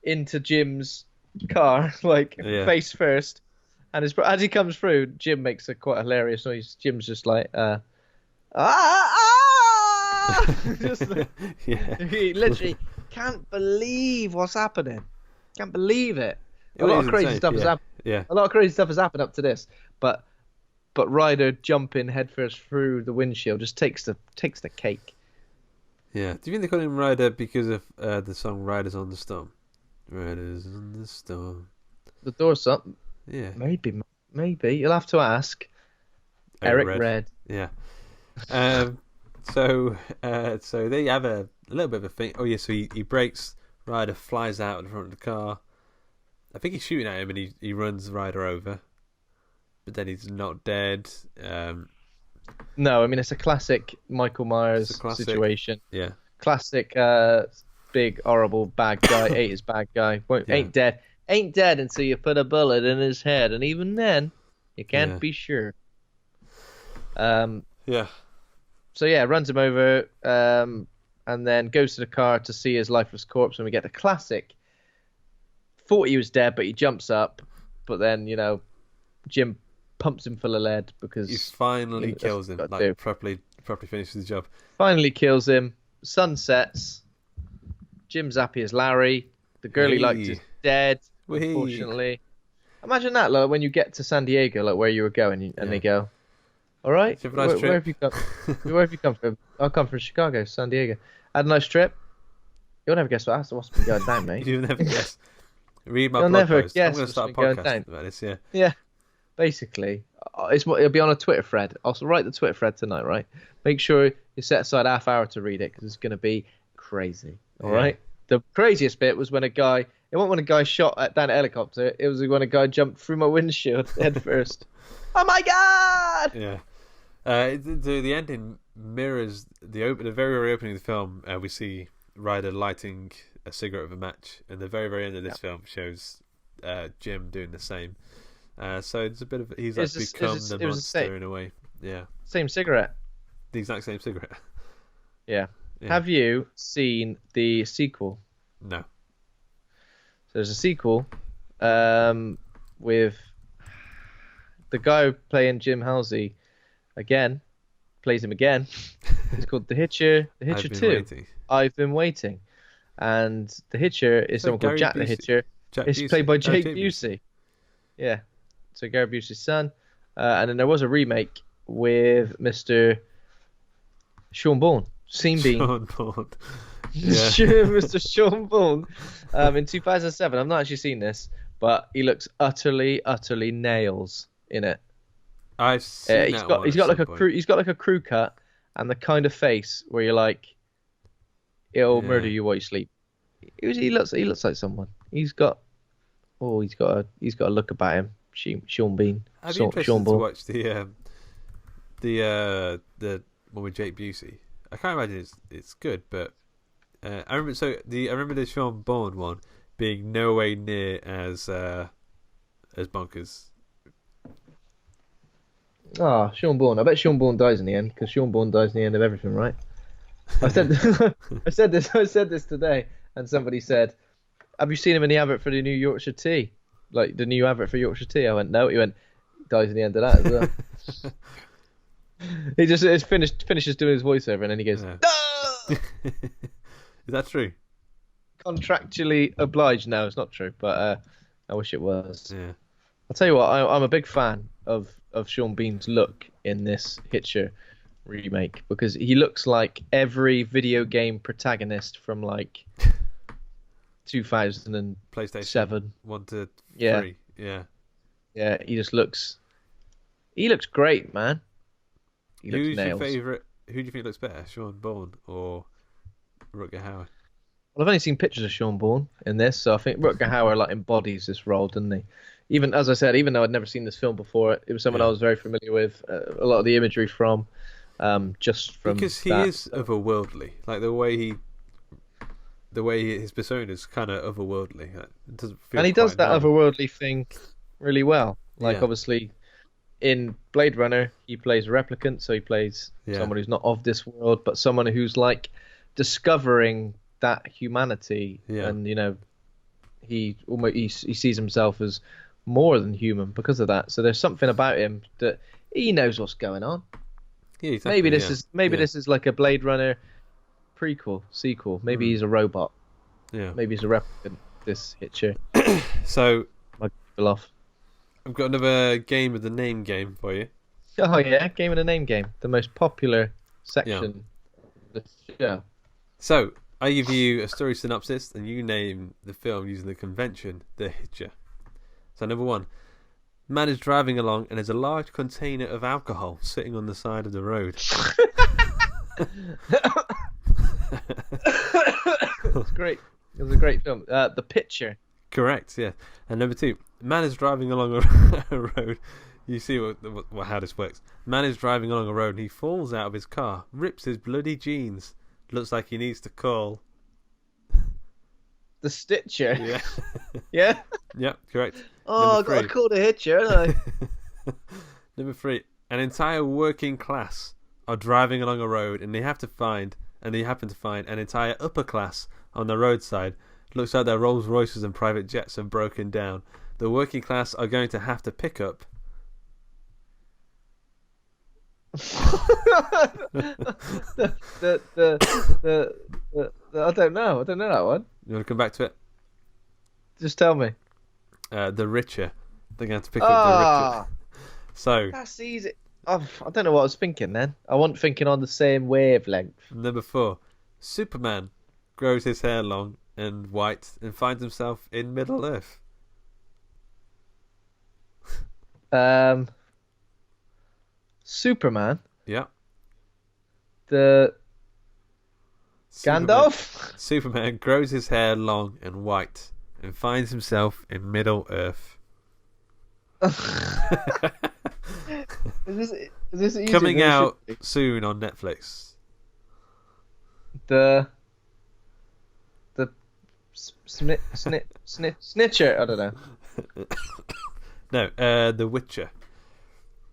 into Jim's car, like face first. And as he comes through, Jim makes a quite hilarious noise. Jim's just like, just like, he literally can't believe what's happening. Can't believe it. A lot of crazy stuff has happened. Yeah. A lot of crazy stuff has happened up to this, but Ryder jumping headfirst through the windshield just takes the cake. Yeah. Do you think they call him Ryder because of the song "Riders on the Storm"? Riders on the Storm. The door's up. Yeah. Maybe. You'll have to ask Eric Red. Yeah. So they have a little bit of a thing. Oh yeah. So he breaks. Ryder flies out in front of the car. I think he's shooting at him, and he runs Ryder over. But then he's not dead. No, I mean, it's a classic Michael Myers situation. Yeah. Classic big horrible bad guy. Ate his bad guy. Ain't dead until you put a bullet in his head, and even then you can't be sure. Yeah. So yeah, runs him over, and then goes to the car to see his lifeless corpse, and we get the classic thought he was dead, but he jumps up. But then, Jim pumps him full of lead because He finally kills him. Like, properly finishes the job. Finally kills him. Sun sets. Jim's happy as Larry. The girl he liked is dead, unfortunately. Imagine that, like, when you get to San Diego, like where you were going, and they go, "All right, where have you come? Where have you come from? I come from Chicago, San Diego. Had a nice trip. You'll never guess what's been going down, mate. You'll never guess. Read my blog post. I'm going to start a podcast about this. Yeah. Yeah. Basically, it'll be on a Twitter thread. I'll write the Twitter thread tonight, right? Make sure you set aside half hour to read it because it's going to be crazy. All right. The craziest bit was when a guy shot down a helicopter. It was when a guy jumped through my windshield head first. Oh my god! Yeah. The ending mirrors the very, very opening of the film. We see Ryder lighting a cigarette with a match, and the very, very end of this film shows Jim doing the same. So it's a bit of he's become the monster in a way. Yeah. Same cigarette. The exact same cigarette. Yeah. Have you seen the sequel? No. So there's a sequel with the guy playing Jim Halsey again, plays him again. It's called The Hitcher. The Hitcher 2. I've Been Waiting. And The Hitcher is someone called Jack the Hitcher. It's played by Jake Busey. Yeah. So Gary Busey's son. And then there was a remake with Mr. Sean Bourne. Sean Bourne. Yeah. Mr. Sean Bourne. In 2007. I've not actually seen this, but he looks utterly nails in it. I've seen he's got like a crew cut and the kind of face where you're like, it'll murder you while you sleep. He looks like someone. He's got a look about him. Sean Bean. I'd be interested to watch the one with Jake Busey. I can't imagine it's good, but I remember the Sean Bourne one being no way near as bonkers. Sean Bourne. I bet Sean Bourne dies in the end because Sean Bourne dies in the end of everything, right? I said this today, and somebody said, "Have you seen him in the advert for the new Yorkshire tea? Like the new advert for Yorkshire tea?" I went, "No." He went, "Dies in the end of that as well." He just finishes doing his voiceover, and then he goes, "No!" Is that true? Contractually obliged. No, it's not true, but I wish it was. Yeah. I'll tell you what, I'm a big fan of Sean Bean's look in this Hitcher remake because he looks like every video game protagonist from like 2007. PlayStation 1 to 3. Yeah. Yeah, he looks great, man. Who's your favourite? Who do you think looks better, Sean Bourne or Rutger Hauer? Well, I've only seen pictures of Sean Bourne in this, so I think Rutger Hauer like embodies this role, doesn't he? Even as I said, even though I'd never seen this film before, it was someone I was very familiar with. A lot of the imagery from, just from because he is otherworldly, like the way his persona is kind of otherworldly. It doesn't feel and he does that normal. otherworldly thing really well. Like obviously, in Blade Runner, he plays a replicant, so he plays someone who's not of this world, but someone who's like discovering that humanity, and he sees himself as more than human because of that. So there's something about him that he knows what's going on. Yeah, exactly, maybe this is like a Blade Runner sequel. Maybe he's a robot. Yeah. Maybe he's a replicant. This Hitcher. So I've got another game with the name game for you. Oh yeah, game of the name game, the most popular section. Yeah. So I give you a story synopsis, and you name the film using the convention, the Hitcher. So number 1, man is driving along, and there's a large container of alcohol sitting on the side of the road. It's great. It was a great film. The Picture. Correct. Yeah. And number 2, man is driving along a road. You see how this works. Man is driving along a road, and he falls out of his car, rips his bloody jeans. Looks like he needs to call the Stitcher. Yeah. Yeah? Yep, correct. Oh, I've got to call the Hitcher, haven't I? Number 3, an entire working class are driving along a road, and they happen to find an entire upper class on the roadside Looks like their Rolls Royces and private jets have broken down. The working class are going to have to pick up. I don't know. I don't know that one. You want to come back to it? Just tell me. The richer. They're going to have to pick up the richer. So that's easy. I don't know what I was thinking then. I wasn't thinking on the same wavelength. Number 4. Superman grows his hair long and white and finds himself in Middle Earth. Superman. Yeah. The Gandalf. Superman grows his hair long and white and finds himself in Middle Earth. Is this easy? Coming out soon on Netflix. The Snitcher. I don't know. No, The Witcher.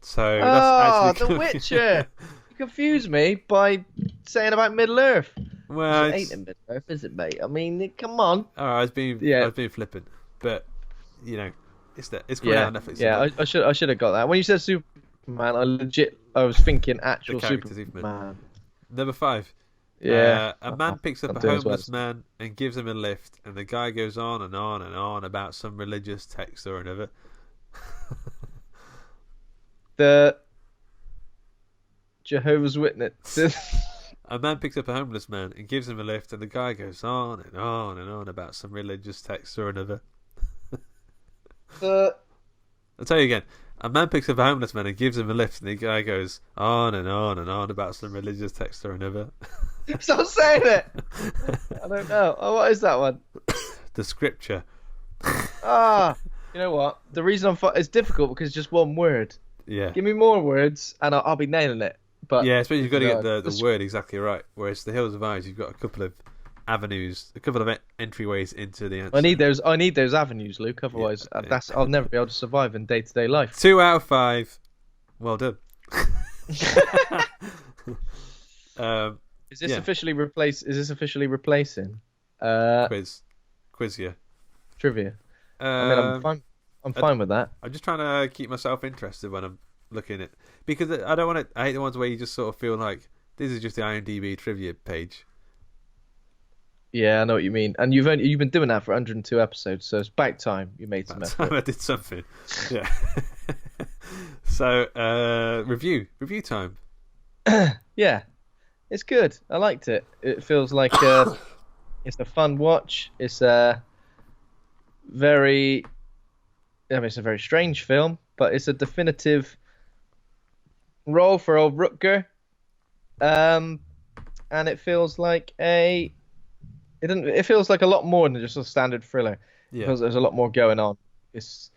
So that's actually The Witcher. You confused me by saying about Middle Earth. Well, it ain't in Middle Earth, is it, mate? I mean, come on. Oh, I was being flippant, but you know, it's coming out on Netflix. Yeah, I should have got that. When you said Superman, I was thinking actual Superman. Number 5. Yeah. A man picks up a homeless man and gives him a lift, and the guy goes on and on and on about some religious text or another. The Jehovah's Witness. A man picks up a homeless man and gives him a lift, and the guy goes on and on and on about some religious text or another. I'll tell you again. A man picks up a homeless man and gives him a lift, and the guy goes on and on and on about some religious text or another. Stop saying it! I don't know. Oh, what is that one? The Scripture. You know what? The reason it's difficult because it's just one word. Yeah. Give me more words, and I'll be nailing it. But yeah, especially you've got to get the word exactly right. Whereas the Hills of Eyes, you've got a couple of avenues, a couple of entryways into the answer. I need those avenues, Luke. Otherwise, I'll never be able to survive in day-to-day life. 2 out of 5. Well done. Is this officially replacing? Quiz, yeah. Trivia. I mean, I'm fine. I'm fine with that. I'm just trying to keep myself interested when I'm looking at, because I don't want to. I hate the ones where you just sort of feel like this is just the IMDb trivia page. Yeah, I know what you mean. And you've been doing that for 102 episodes, so it's about time you made some effort. I did something. Yeah. So review time. Yeah, it's good. I liked it. It feels like it's a fun watch. It's a very strange film, but it's a definitive role for old Rutger. And it feels like it feels like a lot more than just a standard thriller. Yeah. Because there's a lot more going on. It's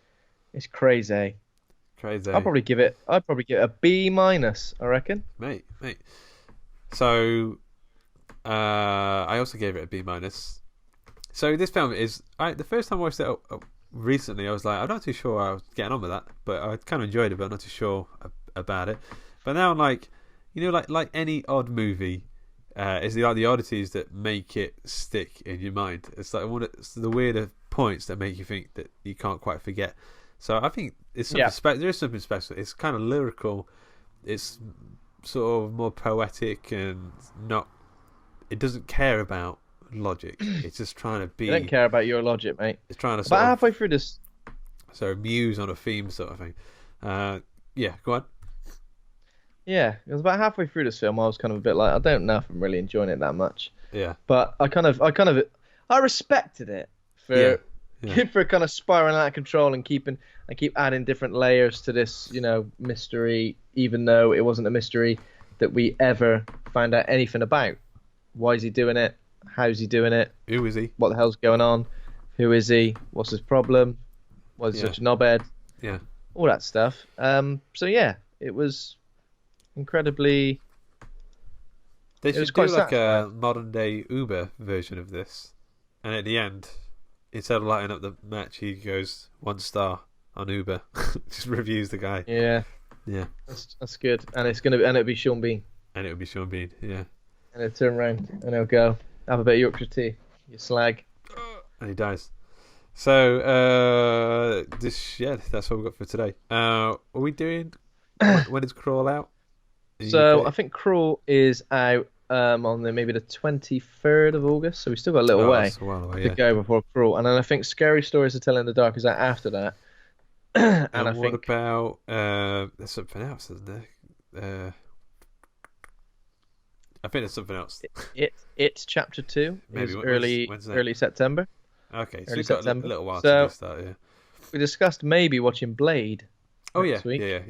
crazy. Crazy. I'd probably give it a B-, I reckon. Mate. So I also gave it a B-. So this film is the first time I watched it recently, I was like, I'm not too sure I was getting on with that, but I kind of enjoyed it, but I'm not too sure about it. But now I'm like, like any odd movie, it's the oddities that make it stick in your mind. It's like it's the weirder points that make you think that you can't quite forget. So I think it's something there is something special. It's kind of lyrical. It's sort of more poetic and it doesn't care about logic. It's just trying to be. I don't care about your logic, mate. It's trying to about halfway through this. So muse on a theme sort of thing. Yeah, go on. Yeah, it was about halfway through this film. I was kind of a bit like, I don't know if I'm really enjoying it that much. Yeah. But I respected it for for kind of spiraling out of control and keep adding different layers to this, mystery, even though it wasn't a mystery that we ever found out anything about. Why is he doing it? How's he doing it? Who is he? What the hell's going on? Who is he? What's his problem? Why is he such a knobhead? Yeah. All that stuff. So yeah, it was incredibly. They should do like a modern day Uber version of this, and at the end, instead of lighting up the match, he goes 1 star on Uber. Just reviews the guy. Yeah. That's good, and it'll be Sean Bean. And it would be Sean Bean, yeah. And he'll turn around and he'll go, have a bit of Yorkshire tea, you slag. and he dies. So that's what we've got for today. Are we doing? When is Crawl out? So I think Crawl is out on maybe the 23rd of August. So we still got a little way that's a while away, to go before Crawl, and then I think Scary Stories to Tell in the Dark is out after that. and I what think about there's something else, isn't there? I think there's something else. It's chapter 2 Maybe is early September. Okay, so Early we've got September. a little while So- to start. Yeah. We discussed maybe watching Blade. Oh next week. yeah.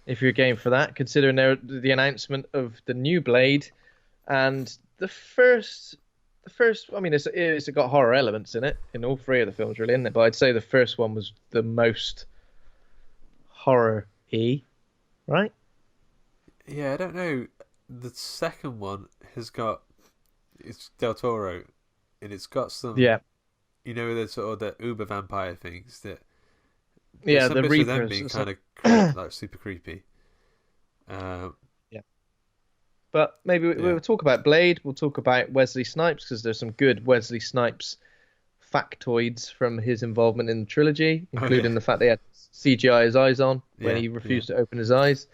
If you're game for that, considering the announcement of the new Blade, and the first. I mean, it's got horror elements in it in all three of the films, really, isn't it? But I'd say the first one was the most horror-y, right? Yeah, I don't know. The second one it's Del Toro, and it's got some. Yeah, The sort of the uber vampire things that. yeah. Some The bits of them Reapers. being kind of like super creepy. But maybe we'll talk about Blade. We'll talk about Wesley Snipes because there's some good Wesley Snipes factoids from his involvement in the trilogy, including the fact they had CGI his eyes on when he refused to open his eyes.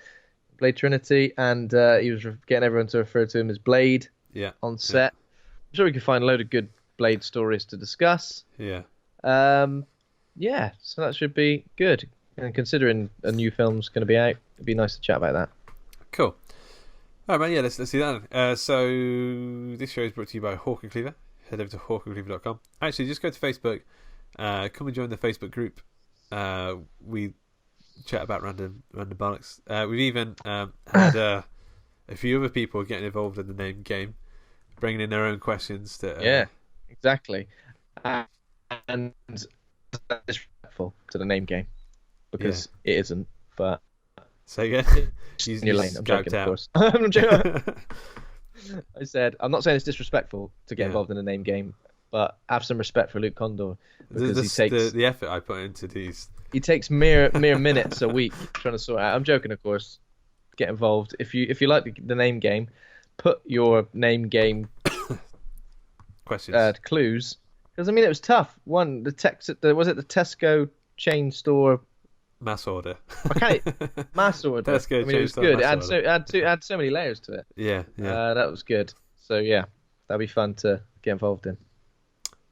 Blade Trinity, and he was getting everyone to refer to him as Blade on set. I'm sure we can find a load of good Blade stories to discuss. Yeah. So that should be good. And considering a new film's going to be out, it'd be nice to chat about that. Cool. All right, man. Yeah, let's see that. So this show is brought to you by Hawk and Cleaver. Head over to hawkandcleaver.com. Actually, just go to Facebook. Come and join the Facebook group. We chat about random bollocks. We've even had a few other people getting involved in the name game, bringing in their own questions. Exactly. And disrespectful to the name game because it isn't. But say again. in your lane. I'm joking, of course. I'm joking. I said I'm not saying it's disrespectful to get involved in a name game, but have some respect for Luke Condor because he takes the effort I put into these. He takes mere minutes a week trying to sort out. I'm joking, of course. Get involved if you like the name game. Put your name game questions clues because I mean it was tough. One the Tesco chain store mass order. Okay, mass order. Tesco I mean it was good. It had so many layers to it. Yeah. That was good. So that'd be fun to get involved in.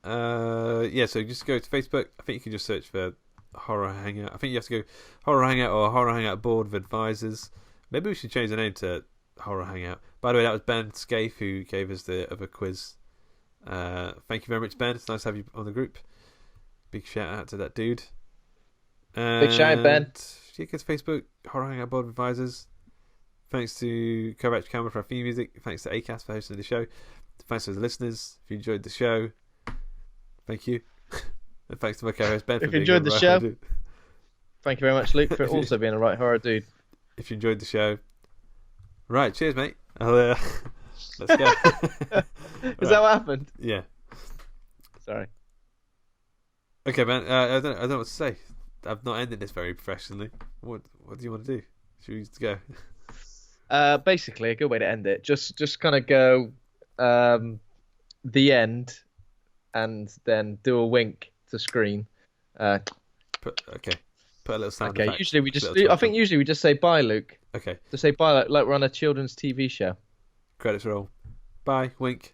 So just go to Facebook. I think you can just search for Horror Hangout. I think you have to go Horror Hangout or Horror Hangout Board of Advisors. Maybe we should change the name to Horror Hangout. By the way, that was Ben Scaife who gave us the other quiz. Thank you very much, Ben. It's nice to have you on the group. Big shout out to that dude. Big shout out, Ben. Yeah, go to Facebook, Horror Hangout Board of Advisors. Thanks to Kovac Camera for our theme music. Thanks to Acast for hosting the show. Thanks to the listeners. If you enjoyed the show, thank you. And thanks to my co-host Ben. If you enjoyed the show, thank you very much, Luke, for also being a right horror dude. If you enjoyed the show, right, cheers, mate. Let's go. Is that what happened? Yeah. Sorry. Okay, man. I don't know what to say. I've not ended this very professionally. What do you want to do? Should we just go? Basically, a good way to end it. Just kind of go the end, and then do a wink to screen. Put a little sound. Okay. Effect. Usually we just say bye, Luke. Okay. Just say bye like we're on a children's TV show. Credits roll. Bye. Wink.